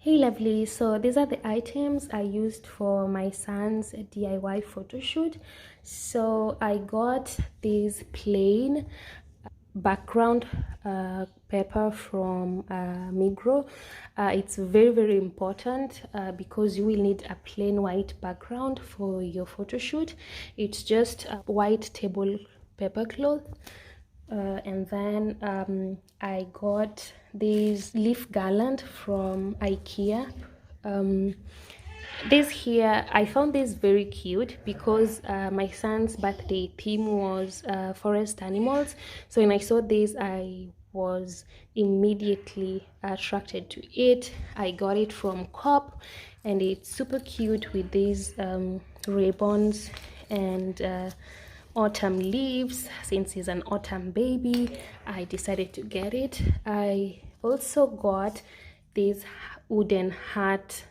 Hey lovely, so these are the items I used for my son's DIY photo shoot. So I got this plain background paper from Migros. It's very important because you will need a plain white background for your photo shoot. It's just a white table paper cloth. And then I got this leaf garland from Ikea. This here, I found this very cute because my son's birthday theme was forest animals. So when I saw this, I was immediately attracted to it. I got it from Coop, and it's super cute with these ribbons and autumn leaves. Since he's an autumn baby, I decided to get it. I also got these wooden heart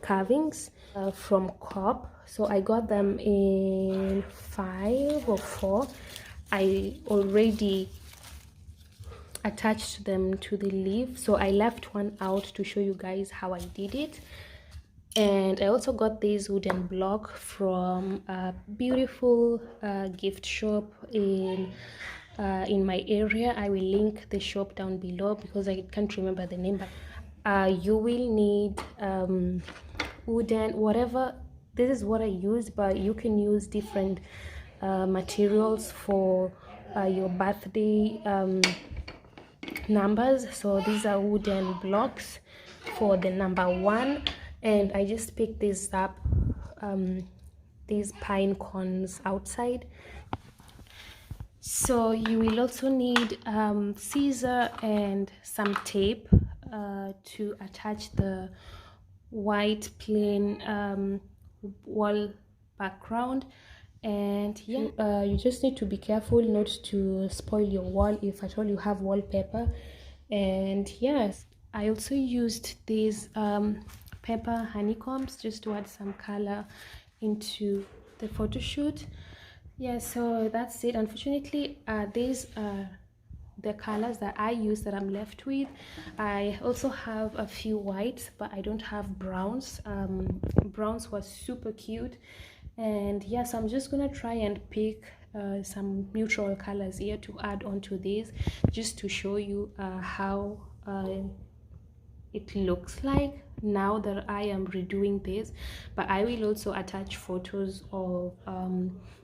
carvings from Coop. So I got them in 5 or 4. I already attached them to the leaf, so I left one out to show you guys how I did it. And I also got this wooden block from a beautiful gift shop in my area. I will link the shop down below because I can't remember the name, but you will need wooden, whatever. This is what I used, but you can use different materials for your birthday numbers. So these are wooden blocks for the number 1, and I just picked this up, these pine cones outside. So you will also need scissor and some tape to attach the white plain wall background. And yeah, you just need to be careful not to spoil your wall if at all you have wallpaper. And yes, I also used these paper honeycombs just to add some color into the photo shoot. Yeah, so that's it. Unfortunately, these are the colors that I use that I'm left with. I also have a few whites, but I don't have browns. Browns was super cute. And yes, I'm just gonna try and pick some neutral colors here to add onto this, just to show you how it looks like now that I am redoing this. But I will also attach photos of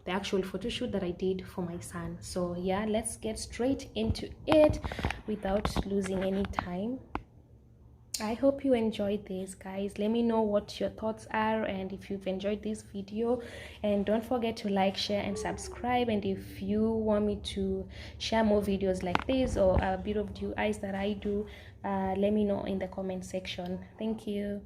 the actual photo shoot that I did for my son. So yeah, let's get straight into it without losing any time. I hope you enjoyed this, guys. Let me know what your thoughts are and if you've enjoyed this video, and don't forget to like, share and subscribe. And if you want me to share more videos like this or a bit of DIYs that I do, let me know in the comment section. Thank you.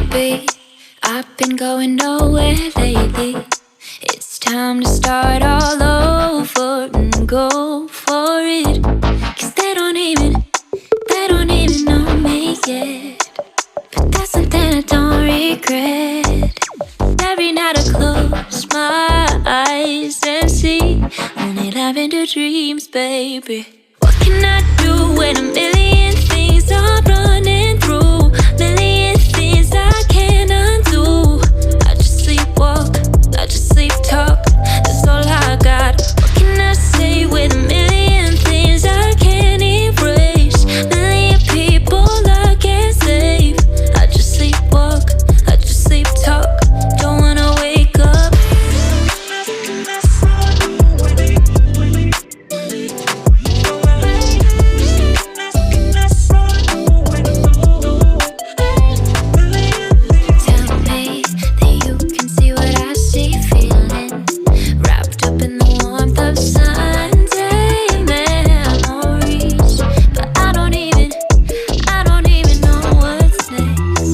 baby, I've been going nowhere lately. It's time to start all over and go for it. 'Cause they don't even know me yet. But that's something I don't regret. Every night I close my eyes and see only lavender dreams, baby. What can I do when a million things are running through? Million things I can't undo. I just sleepwalk, I just sleep talk. That's all I got. What can I say with a million things I can't erase? Million people I can't save. I just sleepwalk, I just sleep talk. Don't wanna wake up. Tell me that you can see what I see, feeling wrapped up in the warmth of Sunday memories. But I don't even know what's next.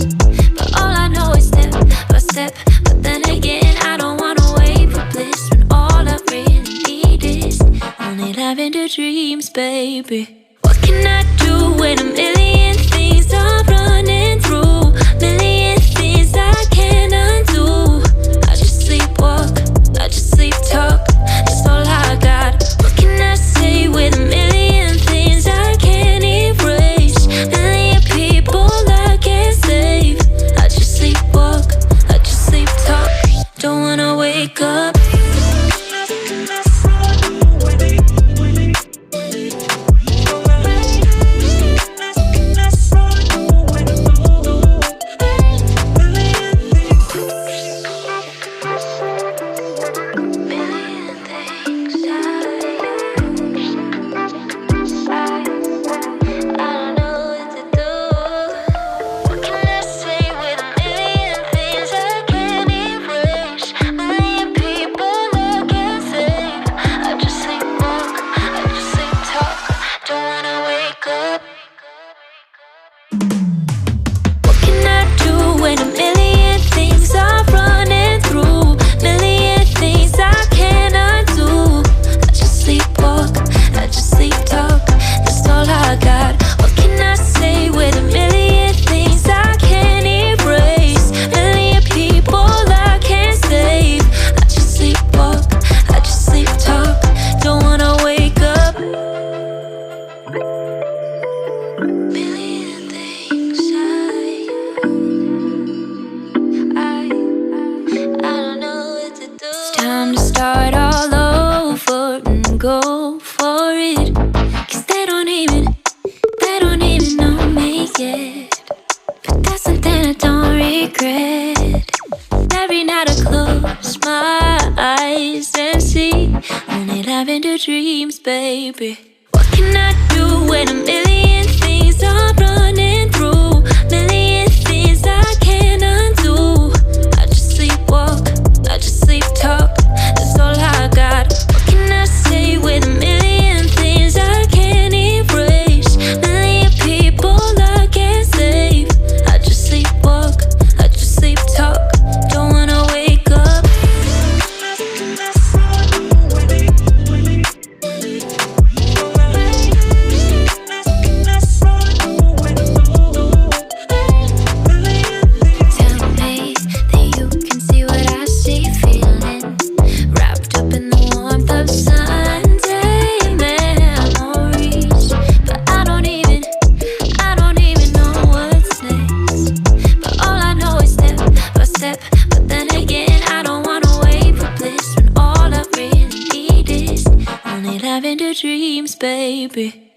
But all I know is step by step. But then again, I don't wanna wait for bliss when all I really need is only lavender dreams, baby. What can I do when a million things are running through? Million things I can't undo. I just sleepwalk, I just sleep talk. That's all I got. What can I say with a million things I can't erase? Million people I can't save. I just sleepwalk, I just sleep talk. Don't wanna wake up. Dreams, baby. What can I do when a million things are running through? Million things I can't undo. I just sleepwalk, I just sleep talk. That's all I got. What can I say with a million things I can't erase? Million people I can't save. I just sleepwalk, I just sleep talk. Don't wanna wake up. Dreams, baby.